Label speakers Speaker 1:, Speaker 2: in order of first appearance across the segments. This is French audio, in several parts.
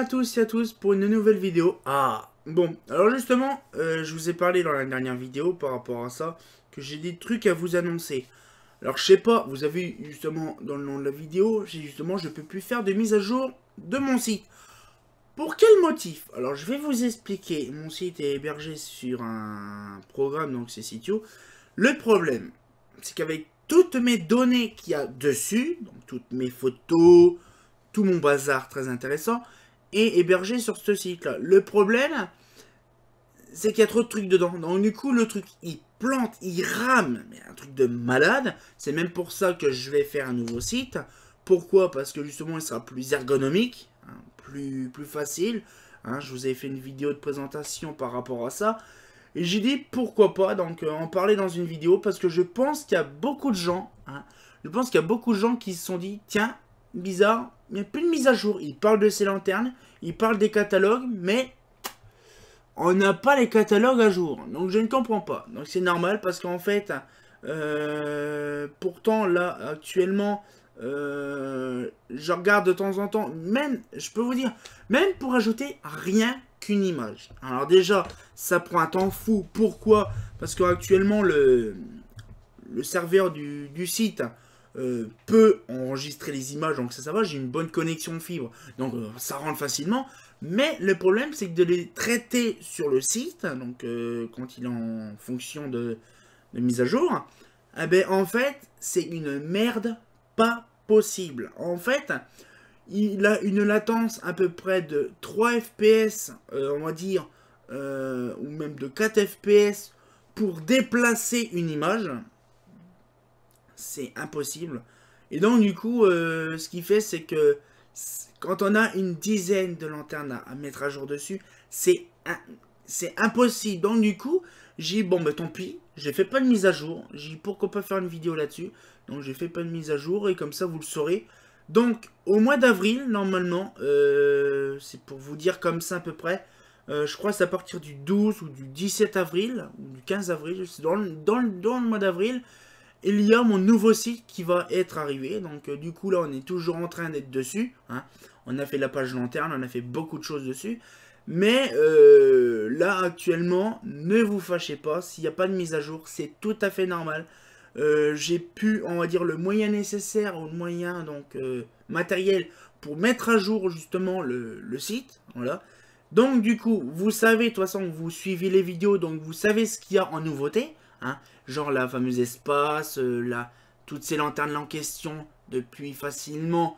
Speaker 1: à tous et à tous pour une nouvelle vidéo. Bon, alors justement, je vous ai parlé dans la dernière vidéo par rapport à ça, que j'ai des trucs à vous annoncer. Alors je sais pas, vous avez vu justement dans le nom de la vidéo, je peux plus faire de mise à jour de mon site. Pour quel motif? Alors je vais vous expliquer. Mon site est hébergé sur un programme, donc c'est Sitio. Le problème, c'est qu'avec toutes mes données qu'il y a dessus, donc toutes mes photos, tout mon bazar très intéressant, est hébergé sur ce site-là. Le problème, c'est qu'il y a trop de trucs dedans. Donc du coup, le truc, il plante, il rame, mais un truc de malade. C'est même pour ça que je vais faire un nouveau site. Pourquoi? Parce que justement, il sera plus ergonomique, hein, plus facile. Hein, je vous avais fait une vidéo de présentation par rapport à ça. Et j'ai dit pourquoi pas donc en parler dans une vidéo parce que je pense qu'il y a beaucoup de gens, hein, qui se sont dit tiens, bizarre, il n'y a plus de mise à jour. Ils parlent de ces lanternes, ils parlent des catalogues, mais on n'a pas les catalogues à jour. Donc je ne comprends pas. Donc c'est normal parce qu'en fait, pourtant là actuellement, je regarde de temps en temps, même, je peux vous dire, même pour ajouter rien qu'une image. Alors déjà, ça prend un temps fou. Pourquoi? Parce qu'actuellement, le serveur du site peut enregistrer les images, donc ça va, j'ai une bonne connexion fibre, donc ça rentre facilement. Mais le problème, c'est que de les traiter sur le site, donc quand il est en fonction de mise à jour, eh ben, en fait, c'est une merde pas possible. En fait, il a une latence à peu près de 3 FPS, on va dire, ou même de 4 FPS pour déplacer une image. C'est impossible. Et donc, du coup, ce qu'il fait, c'est que quand on a une dizaine de lanternes à mettre à jour dessus, c'est impossible. Donc, du coup, j'ai dit, bon, bah tant pis, j'ai fait pas de mise à jour. J'ai dit, pourquoi pas faire une vidéo là-dessus. Donc, j'ai fait pas de mise à jour et comme ça, vous le saurez. Donc, au mois d'avril, normalement, c'est pour vous dire comme ça à peu près, je crois que c'est à partir du 12 ou du 17 avril, ou du 15 avril, dans le mois d'avril, il y a mon nouveau site qui va être arrivé. Donc, du coup, là, on est toujours en train d'être dessus. Hein. On a fait la page lanterne, on a fait beaucoup de choses dessus. Mais là, actuellement, ne vous fâchez pas, s'il n'y a pas de mise à jour, c'est tout à fait normal. J'ai pu, on va dire, le moyen nécessaire, ou le moyen donc matériel pour mettre à jour justement le site. Voilà. Donc du coup, vous savez, de toute façon, vous suivez les vidéos, donc vous savez ce qu'il y a en nouveauté. Hein, genre la fameuse espace, toutes ces lanternes en question depuis facilement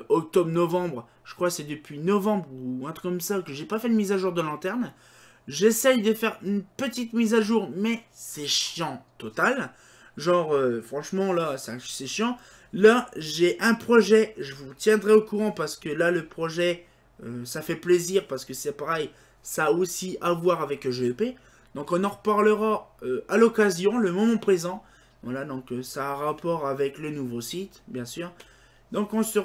Speaker 1: octobre-novembre. Je crois que c'est depuis novembre ou un truc comme ça que j'ai pas fait de mise à jour de lanterne. J'essaye de faire une petite mise à jour, mais c'est chiant total. Genre, franchement, là, c'est chiant. Là, j'ai un projet, je vous tiendrai au courant parce que là, le projet, ça fait plaisir parce que c'est pareil, ça a aussi à voir avec GEP. Donc, on en reparlera à l'occasion, le moment présent. Voilà, donc ça a rapport avec le nouveau site, bien sûr. Donc, on se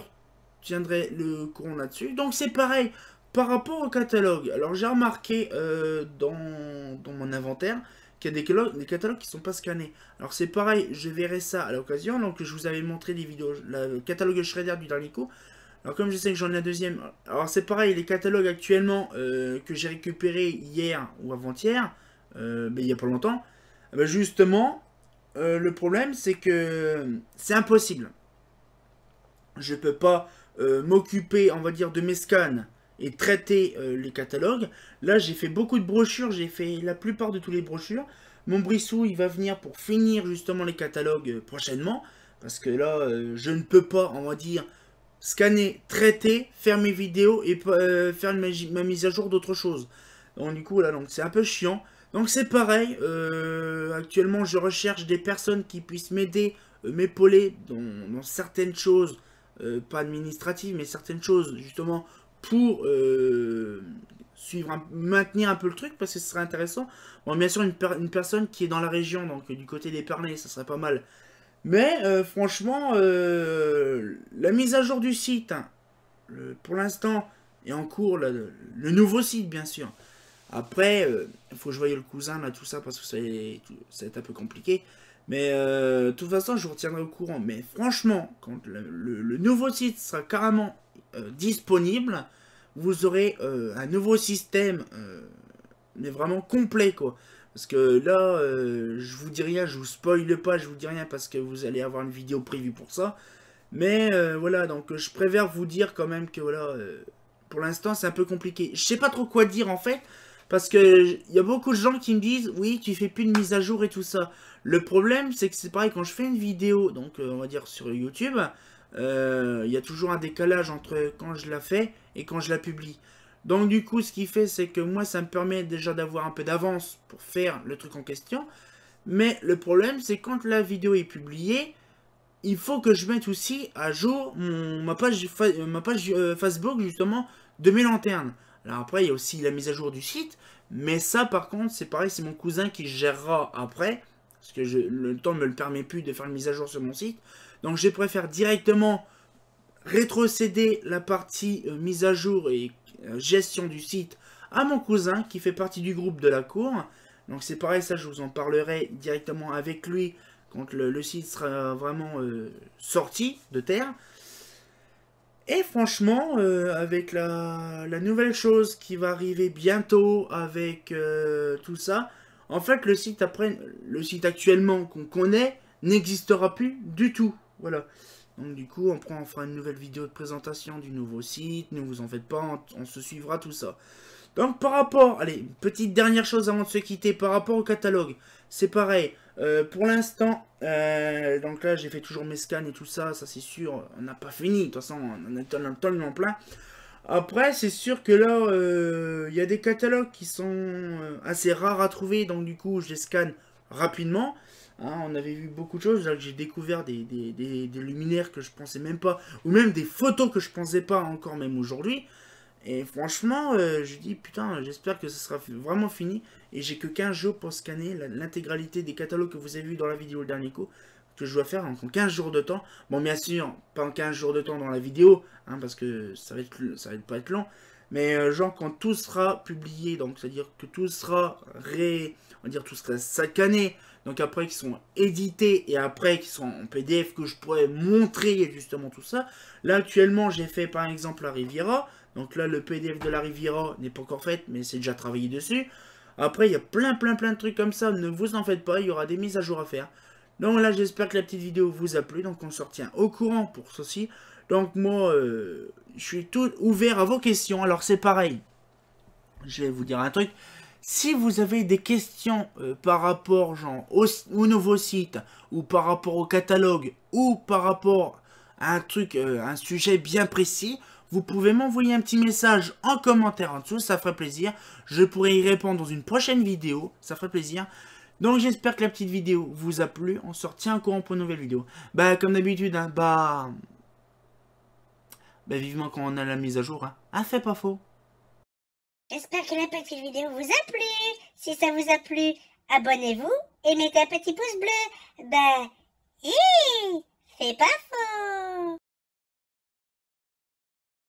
Speaker 1: tiendrait le courant là-dessus. Donc, c'est pareil, par rapport au catalogue. Alors, j'ai remarqué dans mon inventaire qu'il y a des catalogues qui ne sont pas scannés. Alors c'est pareil, je verrai ça à l'occasion. Donc je vous avais montré des vidéos, le catalogue Shredder du dernier coup. Alors comme je sais que j'en ai un deuxième, alors c'est pareil, les catalogues actuellement que j'ai récupérés hier ou avant-hier, il n'y a pas longtemps, justement, le problème c'est que c'est impossible. Je peux pas m'occuper, on va dire, de mes scans et traiter les catalogues. Là, j'ai fait beaucoup de brochures, j'ai fait la plupart de tous les brochures. Mon Brissou, il va venir pour finir justement les catalogues prochainement. Parce que là, je ne peux pas, on va dire, scanner, traiter, faire mes vidéos et faire ma mise à jour d'autres choses. Donc du coup, là, donc c'est un peu chiant. Donc c'est pareil, actuellement, je recherche des personnes qui puissent m'aider, m'épauler dans certaines choses, pas administratives, mais certaines choses, justement, pour maintenir un peu le truc parce que ce serait intéressant. Bon, bien sûr, une personne qui est dans la région, donc du côté des Parnay, ça serait pas mal. Mais franchement, la mise à jour du site, hein, pour l'instant, est en cours, le nouveau site, bien sûr. Après, il faut que je voie le cousin, là, tout ça, parce que ça va être un peu compliqué. Mais de toute façon, je vous retiendrai au courant. Mais franchement, quand le nouveau site sera carrément disponible, vous aurez un nouveau système, mais vraiment complet, quoi. Parce que là, je vous dis rien, je vous spoile pas, je vous dis rien parce que vous allez avoir une vidéo prévue pour ça. Mais voilà, donc je préfère vous dire quand même que voilà, pour l'instant c'est un peu compliqué. Je sais pas trop quoi dire en fait, parce que il y a beaucoup de gens qui me disent, oui, tu fais plus de mise à jour et tout ça. Le problème, c'est que c'est pareil, quand je fais une vidéo, donc on va dire sur YouTube, il y a toujours un décalage entre quand je la fais et quand je la publie. Donc du coup, ce qui fait, c'est que moi, ça me permet déjà d'avoir un peu d'avance pour faire le truc en question. Mais le problème, c'est quand la vidéo est publiée, il faut que je mette aussi à jour ma page Facebook, justement, de mes lanternes. Alors après, il y a aussi la mise à jour du site. Mais ça, par contre, c'est pareil, c'est mon cousin qui gérera après. Parce que le temps ne me le permet plus de faire une mise à jour sur mon site. Donc je préfère directement rétrocéder la partie mise à jour et gestion du site à mon cousin qui fait partie du groupe de la cour. Donc c'est pareil, ça je vous en parlerai directement avec lui quand le site sera vraiment sorti de terre. Et franchement, avec la nouvelle chose qui va arriver bientôt avec tout ça, en fait le site actuellement qu'on connaît n'existera plus du tout. Voilà. Donc du coup, on fera une nouvelle vidéo de présentation du nouveau site. Ne vous en faites pas, on se suivra tout ça. Donc par rapport, allez, petite dernière chose avant de se quitter, par rapport au catalogue, c'est pareil. Pour l'instant, donc là j'ai fait toujours mes scans et tout ça, ça c'est sûr, on n'a pas fini, de toute façon on est tellement plein. Après c'est sûr que là, il y a des catalogues qui sont assez rares à trouver, donc du coup je les scanne rapidement. Hein, on avait vu beaucoup de choses, là j'ai découvert des luminaires que je pensais même pas, ou même des photos que je pensais pas encore même aujourd'hui. Et franchement, je dis putain, j'espère que ce sera vraiment fini. Et j'ai que 15 jours pour scanner l'intégralité des catalogues que vous avez vu dans la vidéo le dernier coup. Que je dois faire en 15 jours de temps. Bon, bien sûr, pas en 15 jours de temps dans la vidéo, hein, parce que ça va pas être long. Mais genre quand tout sera publié, donc c'est-à-dire que tout sera on va dire tout sera scanné. Donc après qui sont édités et après qui sont en PDF que je pourrais montrer justement tout ça. Là actuellement j'ai fait par exemple la Riviera. Donc là, le PDF de la Riviera n'est pas encore fait, mais c'est déjà travaillé dessus. Après, il y a plein de trucs comme ça. Ne vous en faites pas, il y aura des mises à jour à faire. Donc là, j'espère que la petite vidéo vous a plu. Donc on se retient au courant pour ceci. Donc moi, je suis tout ouvert à vos questions. Alors c'est pareil. Je vais vous dire un truc. Si vous avez des questions par rapport genre, au nouveau site, ou par rapport au catalogue, ou par rapport à un truc, un sujet bien précis, vous pouvez m'envoyer un petit message en commentaire en dessous, ça ferait plaisir. Je pourrai y répondre dans une prochaine vidéo, ça ferait plaisir. Donc j'espère que la petite vidéo vous a plu. On se retient au courant pour une nouvelle vidéo. Bah comme d'habitude, hein, bah vivement quand on a la mise à jour. Hein, fait pas faux.
Speaker 2: J'espère que la petite vidéo vous a plu. Si ça vous a plu, abonnez-vous et mettez un petit pouce bleu. Bah, hi, c'est pas faux.